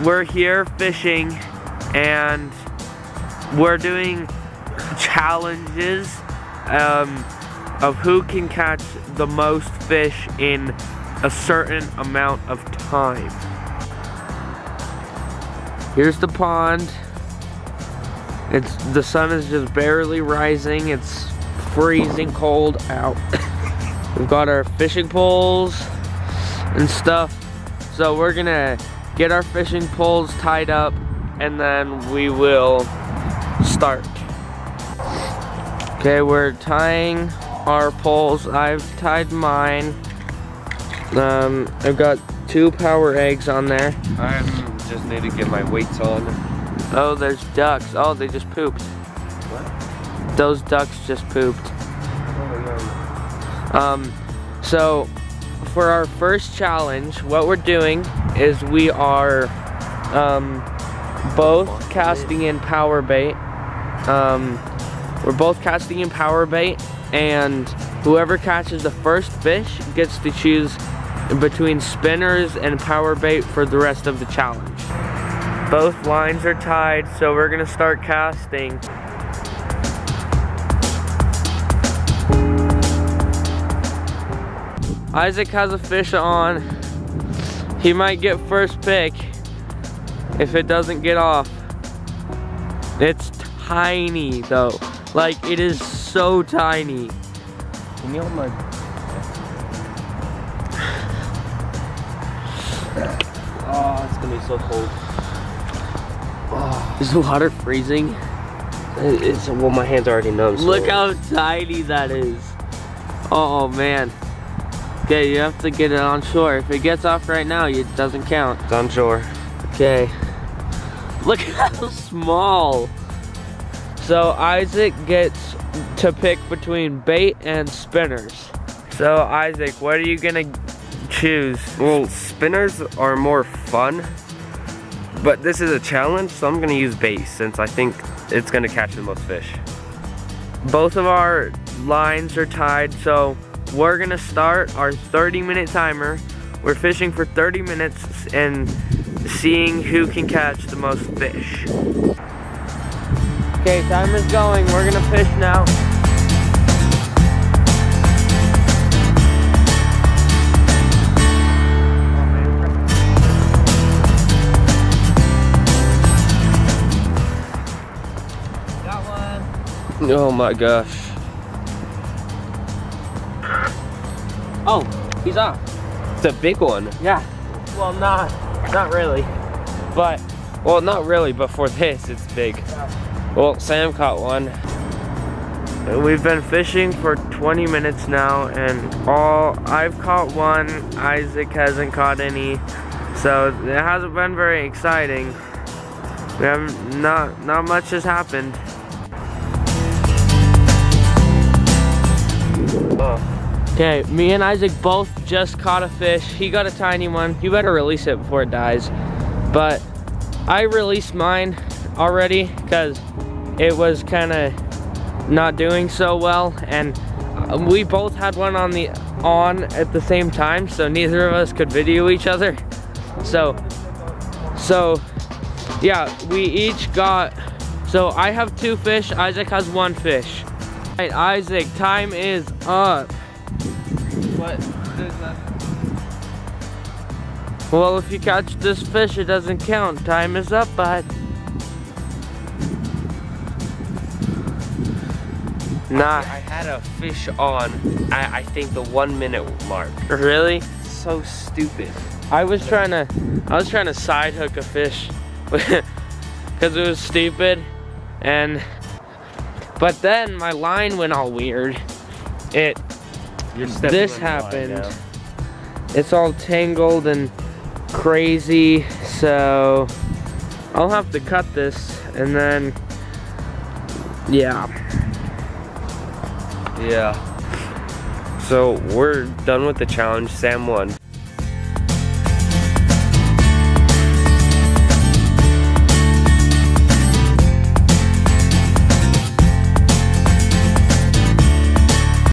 we're here fishing and we're doing challenges of who can catch the most fish in a certain amount of time. Here's the pond. The sun is just barely rising. It's freezing cold out. We've got our fishing poles and stuff. So we're gonna get our fishing poles tied up and then we will start. Okay, we're tying our poles. I've tied mine. I've got 2 power eggs on there. I just need to get my weights on. Oh, there's ducks. Oh, they just pooped. What? Those ducks just pooped. So for our first challenge, what we're doing is we are both casting in power bait. We're both casting in power bait, and whoever catches the first fish gets to choose between spinners and power bait for the rest of the challenge. Both lines are tied, so we're gonna start casting. Isaac has a fish on. He might get first pick if it doesn't get off. It's tiny though. Like, it is so tiny. Can you hold my... Oh, it's gonna be so cold. Oh, is the water freezing? Well, my hands are already numb. So. Look how tiny that is. Oh man. Okay, you have to get it on shore. If it gets off right now, it doesn't count. It's on shore. Okay. Look how small. So Isaac gets to pick between bait and spinners. So Isaac, what are you gonna choose? Well, spinners are more fun, but this is a challenge, so I'm gonna use bait since I think it's gonna catch the most fish. Both of our lines are tied, so we're gonna start our 30-minute timer. We're fishing for 30 minutes and seeing who can catch the most fish. Okay, timer's going. We're gonna fish now. Oh my gosh. Oh, he's off. It's a big one. Yeah. Well, not really. But, well, not really, but for this, it's big. Yeah. Well, Sam caught one. We've been fishing for 20 minutes now, and I've caught one. Isaac hasn't caught any. So it hasn't been very exciting. We haven't, not much has happened. Okay, me and Isaac both just caught a fish. He got a tiny one. You better release it before it dies. But I released mine already because it was kind of not doing so well, and we both had one on at the same time, so neither of us could video each other. So yeah, we each got. So I have 2 fish. Isaac has 1 fish. All right, Isaac, time is up. What is that? Well, if you catch this fish, it doesn't count. Time is up, bud. Nah. I had a fish on, I think the 1 minute mark. Really? So stupid. I was trying to side hook a fish because it was stupid, but then my line went all weird. This happened. It's all tangled and crazy, so I'll have to cut this, and then yeah. So we're done with the challenge. Sam won.